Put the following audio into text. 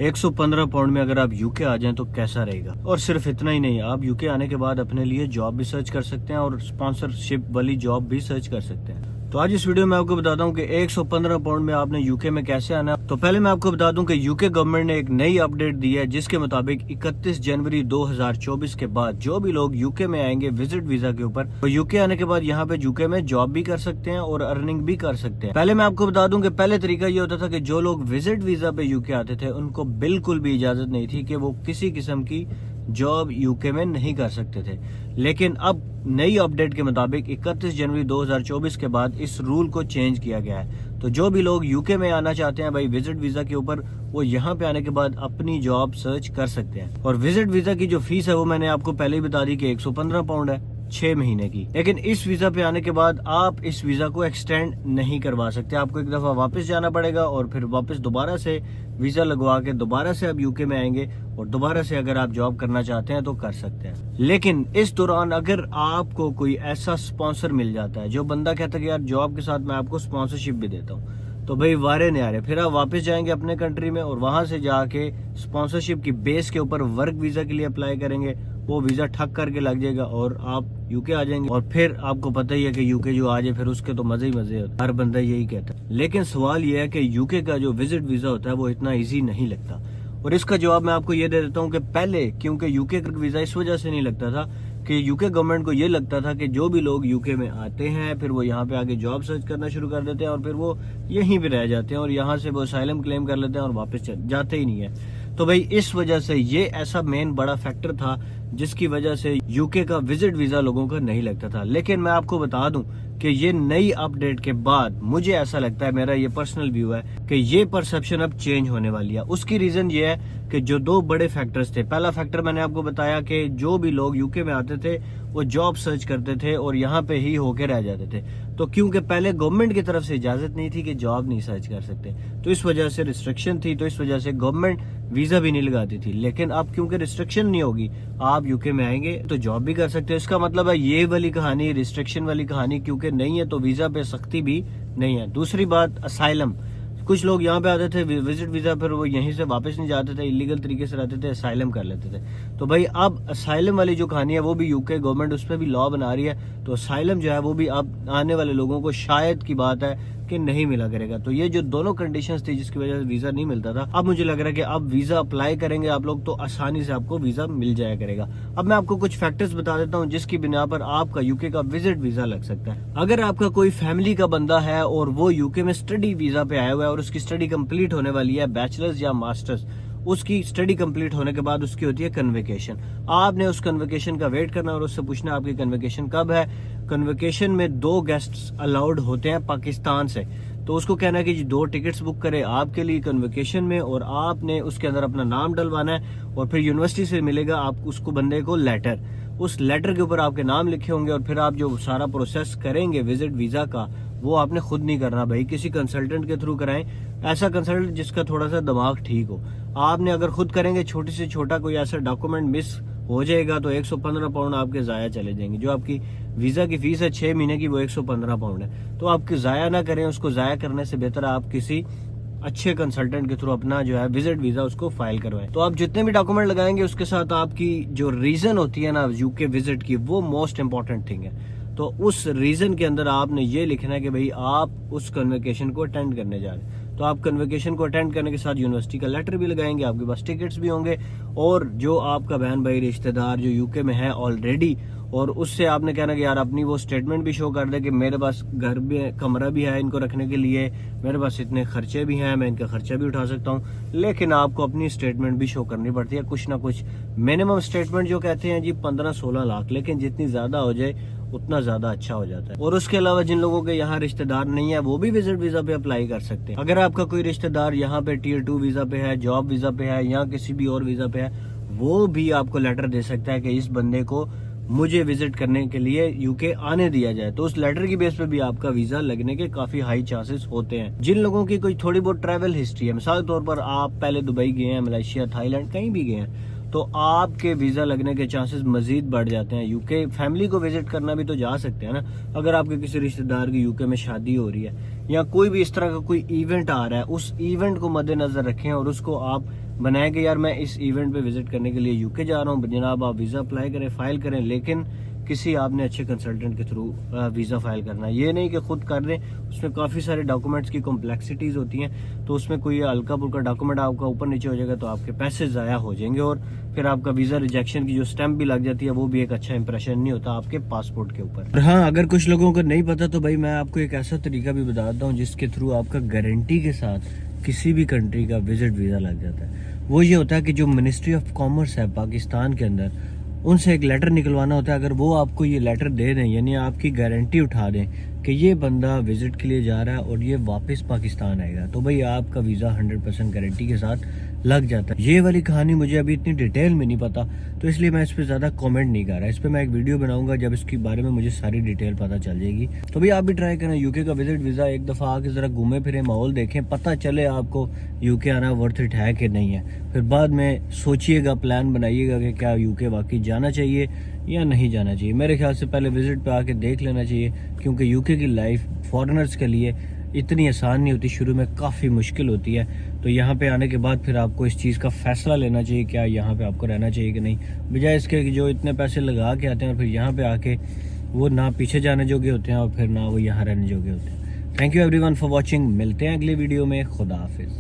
115 pound में अगर आप यूके आ जाएं तो कैसा रहेगा। और सिर्फ इतना ही नहीं, आप यूके आने के बाद अपने लिए जॉब भी सर्च कर सकते हैं और स्पॉन्सरशिप वाली जॉब भी सर्च कर सकते हैं। तो आज इस वीडियो में आपको बताता हूँ कि 115 पाउंड में आपने यूके में कैसे आना है। तो पहले मैं आपको बता दूं कि यूके गवर्नमेंट ने एक नई अपडेट दी है, जिसके मुताबिक 31 जनवरी 2024 के बाद जो भी लोग यूके में आएंगे विजिट वीजा के ऊपर, तो यूके आने के बाद यहाँ पे यूके में जॉब भी कर सकते हैं और अर्निंग भी कर सकते हैं। पहले मैं आपको बता दूं कि पहले तरीका ये होता था कि जो लोग विजिट वीजा पे यूके आते थे उनको बिल्कुल भी इजाजत नहीं थी कि वो किसी किस्म की जॉब यूके में नहीं कर सकते थे। लेकिन अब नई अपडेट के मुताबिक 31 जनवरी 2024 के बाद इस रूल को चेंज किया गया है। तो जो भी लोग यूके में आना चाहते हैं भाई विजिट वीजा के ऊपर, वो यहाँ पे आने के बाद अपनी जॉब सर्च कर सकते हैं। और विजिट वीजा की जो फीस है वो मैंने आपको पहले ही बता दी कि 115 पाउंड है 6 महीने की। लेकिन इस वीजा पे आने के बाद आप इस वीजा को एक्सटेंड नहीं करवा सकते, आपको एक दफा वापस जाना पड़ेगा और फिर वापस दोबारा से वीजा लगवा के दोबारा से आप यूके में आएंगे और दोबारा से अगर आप जॉब करना चाहते हैं तो कर सकते हैं। लेकिन इस दौरान अगर आपको कोई ऐसा स्पॉन्सर मिल जाता है जो बंदा कहता है कि यार जॉब के साथ मैं आपको स्पॉन्सरशिप भी देता हूँ, तो भाई वारे न्यारे, फिर आप वापस जाएंगे अपने कंट्री में और वहां से जाके स्पॉन्सरशिप की बेस के ऊपर वर्क वीजा के लिए अप्लाई करेंगे, वो वीजा ठक करके लग जाएगा और आप यूके आ जाएंगे। और फिर आपको पता ही है कि यूके जो आ जाए फिर उसके तो मजे ही मजे होते हैं, हर बंदा यही कहता है। लेकिन सवाल ये है कि यूके का जो विजिट वीजा होता है वो इतना ईजी नहीं लगता। और इसका जवाब मैं आपको ये दे देता हूँ कि पहले क्योंकि यूके का वीजा इस वजह से नहीं लगता था कि यूके गवर्नमेंट को ये लगता था कि जो भी लोग यूके में आते हैं फिर वो यहाँ पे आके जॉब सर्च करना शुरू कर देते हैं और फिर वो यहीं पे रह जाते हैं और यहाँ से वो असाइलम क्लेम कर लेते हैं और वापस जाते ही नहीं है। तो भाई इस वजह से ये ऐसा मेन बड़ा फैक्टर था जिसकी वजह से यूके का विजिट वीजा लोगों का नहीं लगता था। लेकिन मैं आपको बता दूं कि ये नई अपडेट के बाद मुझे ऐसा लगता है, मेरा ये पर्सनल व्यू है कि ये परसेप्शन अब चेंज होने वाली है। उसकी रीजन ये है कि जो दो बड़े फैक्टर्स थे, पहला फैक्टर मैंने आपको बताया कि जो भी लोग यूके में आते थे वो जॉब सर्च करते थे और यहाँ पे ही होके रह जाते थे। तो क्योंकि पहले गवर्नमेंट की तरफ से इजाजत नहीं थी कि जॉब नहीं सर्च कर सकते, तो इस वजह से रिस्ट्रिक्शन थी, तो इस वजह से गवर्नमेंट वीजा भी नहीं लगाती थी। लेकिन अब क्योंकि रिस्ट्रिक्शन नहीं होगी, आप यूके में आएंगे तो जॉब भी कर सकते हो। इसका मतलब है ये वाली कहानी, रिस्ट्रिक्शन वाली कहानी क्योंकि नहीं है तो वीजा पे सख्ती भी नहीं है। दूसरी बात, असाइलम, कुछ लोग यहाँ पे आते थे विजिट वीजा, फिर वो यहीं से वापस नहीं जाते थे, इलीगल तरीके से रहते थे, असाइलम कर लेते थे। तो भाई अब असाइलम वाली जो कहानी है वो भी यूके गवर्नमेंट उस पर भी लॉ बना रही है, तो असाइलम जो है वो भी अब आने वाले लोगों को शायद की बात है कि नहीं मिला करेगा। तो ये जो दोनों कंडीशंस थी जिसकी वजह से वीजा नहीं मिलता था, अब मुझे लग रहा है कि अब वीजा अप्लाई करेंगे आप लोग तो आसानी से आपको वीजा मिल जाया करेगा। अब मैं आपको कुछ फैक्टर्स बता देता हूँ जिसकी बिना पर आपका यूके का विजिट वीजा लग सकता है। अगर आपका कोई फैमिली का बंदा है और वो यूके में स्टडी वीजा पे आया हुआ है और उसकी स्टडी कंप्लीट होने वाली है, बैचलर्स या मास्टर्स, उसकी स्टडी कंप्लीट होने के बाद उसकी होती है कन्वेकेशन। आपने उस कन्वेकेशन का वेट करना और उससे पूछना आपकी कन्वेकेशन कब है। कन्वेकेशन में 2 गेस्ट्स अलाउड होते हैं पाकिस्तान से, तो उसको कहना है कि जी 2 टिकट्स बुक करे आपके लिए कन्वेकेशन में, और आपने उसके अंदर अपना नाम डलवाना है और फिर यूनिवर्सिटी से मिलेगा आप उसको बंदे को लेटर, उस लेटर के ऊपर आपके नाम लिखे होंगे और फिर आप जो सारा प्रोसेस करेंगे विजिट वीजा का वो आपने खुद नहीं करना भाई, किसी कंसल्टेंट के थ्रू कराएं, ऐसा कंसल्टेंट जिसका थोड़ा सा दिमाग ठीक हो। आपने अगर खुद करेंगे छोटी से छोटा कोई ऐसा डॉक्यूमेंट मिस हो जाएगा तो 115 पाउंड आपके जाया चले जाएंगे। जो आपकी वीजा की फीस है 6 महीने की वो 115 पाउंड है, तो आपके जाया ना करें। उसको जाया करने से बेहतर आप किसी अच्छे कंसल्टेंट के थ्रू अपना जो है विजिट वीजा उसको फाइल करवाएं। तो आप जितने भी डॉक्यूमेंट लगाएंगे उसके साथ आपकी जो रीजन होती है ना यूके विजिट की, वो मोस्ट इंपॉर्टेंट थिंग है। तो उस रीजन के अंदर आपने ये लिखना है कि भाई आप उस कन्वेकेशन को अटेंड करने जा रहे हैं। तो आप कन्वेकेशन को अटेंड करने के साथ यूनिवर्सिटी का लेटर भी लगाएंगे, आपके पास टिकट्स भी होंगे, और जो आपका बहन भाई रिश्तेदार जो यूके में है ऑलरेडी, और उससे आपने कहना कि यार अपनी वो स्टेटमेंट भी शो कर दे कि मेरे पास घर भी है, कमरा भी है इनको रखने के लिए, मेरे पास इतने खर्चे भी हैं, मैं इनका खर्चा भी उठा सकता हूँ। लेकिन आपको अपनी स्टेटमेंट भी शो करनी पड़ती है, कुछ ना कुछ मिनिमम स्टेटमेंट जो कहते हैं जी 15-16 लाख, लेकिन जितनी ज्यादा हो जाए उतना ज्यादा अच्छा हो जाता है। और उसके अलावा जिन लोगों के यहाँ रिश्तेदार नहीं है वो भी विजिट वीजा पे अप्लाई कर सकते हैं। अगर आपका कोई रिश्तेदार यहाँ पे टियर 2 वीजा पे है, जॉब वीजा पे है या किसी भी और वीजा पे है, वो भी आपको लेटर दे सकता है कि इस बंदे को मुझे विजिट करने के लिए यूके आने दिया जाए। तो उस लेटर की बेस पे भी आपका वीजा लगने के काफी हाई चांसेस होते हैं। जिन लोगों की कोई थोड़ी बहुत ट्रैवल हिस्ट्री है, मिसाल तौर पर आप पहले दुबई गए हैं, मलेशिया, थाईलैंड, कहीं भी गए हैं, तो आपके वीजा लगने के चांसेस मजीद बढ़ जाते हैं। यूके फैमिली को विजिट करना भी तो जा सकते हैं ना। अगर आपके किसी रिश्तेदार की यूके में शादी हो रही है या कोई भी इस तरह का कोई इवेंट आ रहा है, उस इवेंट को मद्देनजर रखें और उसको आप بنائیں کہ یار میں اس ایونٹ پہ وزٹ کرنے کے لیے یو کے جا رہا ہوں جناب، آپ ویزا اپلائی کریں، فائل کریں، لیکن کسی آپ نے اچھے کنسلٹنٹ کے تھرو ویزا فائل کرنا ہے، یہ نہیں کہ خود کر دیں، اس میں کافی سارے ڈاکومنٹس کی کمپلیکسٹیز ہوتی ہیں، تو اس میں کوئی ہلکا پھلکا ڈاکومنٹ آپ کا اوپر نیچے ہو جائے گا تو آپ کے پیسے ضائع ہو جائیں گے، اور پھر آپ کا ویزا ریجیکشن کی جو سٹیمپ بھی لگ جاتی ہے وہ بھی ایک اچھا امپریشن نہیں ہوتا آپ کے پاسپورٹ کے اوپر۔ اور ہاں، اگر کچھ لوگوں کو نہیں پتا تو بھائی میں آپ کو ایک ایسا طریقہ بھی بتاتا ہوں جس کے تھرو آپ کا گارنٹی کے ساتھ کسی بھی کنٹری کا وزٹ ویزا لگ جاتا ہے۔ وہ یہ ہوتا ہے کہ جو منسٹری آف کامرس ہے پاکستان کے اندر، ان سے ایک لیٹر نکلوانا ہوتا ہے، اگر وہ آپ کو یہ لیٹر دے دیں، یعنی آپ کی گارنٹی اٹھا دیں کہ یہ بندہ وزٹ کے لیے جا رہا ہے اور یہ واپس پاکستان آئے گا، تو بھئی آپ کا ویزا 100% گارنٹی کے ساتھ لگ جاتا ہے۔ یہ والی کہانی مجھے ابھی اتنی ڈیٹیل میں نہیں پتا، تو اس لیے میں اس پہ زیادہ کومنٹ نہیں کر رہا، اس پہ میں ایک ویڈیو بناؤں گا جب اس کے بارے میں مجھے ساری ڈیٹیل پتا چل جائے گی۔ تو بھئی آپ بھی ٹرائی کریں یو کے کا وزٹ ویزا، ایک دفعہ آ کے ذرا گھومے پھریں، ماحول دیکھیں، پتہ چلے آپ کو یو کے آنا ورتھ اٹ ہے کہ نہیں ہے، پھر بعد میں سوچئے گا، پلان بنائیے گا کہ کیا یو کے واقعی جانا چاہیے یا نہیں جانا چاہیے۔ میرے خیال سے پہلے وزٹ پہ آ کے دیکھ لینا چاہیے، کیونکہ یو کے کی لائف فارنرز کے لیے اتنی آسان نہیں ہوتی، شروع میں کافی مشکل ہوتی ہے، تو یہاں پہ آنے کے بعد پھر آپ کو اس چیز کا فیصلہ لینا چاہیے کیا یہاں پہ آپ کو رہنا چاہیے کہ نہیں، بجائے اس کے کہ جو اتنے پیسے لگا کے آتے ہیں اور پھر یہاں پہ آ کے وہ نہ پیچھے جانے جوگے ہوتے ہیں اور پھر نہ وہ یہاں رہنے جوگے ہوتے ہیں۔ Thank you every one for watching, ملتے ہیں اگلی ویڈیو میں، خدا حافظ۔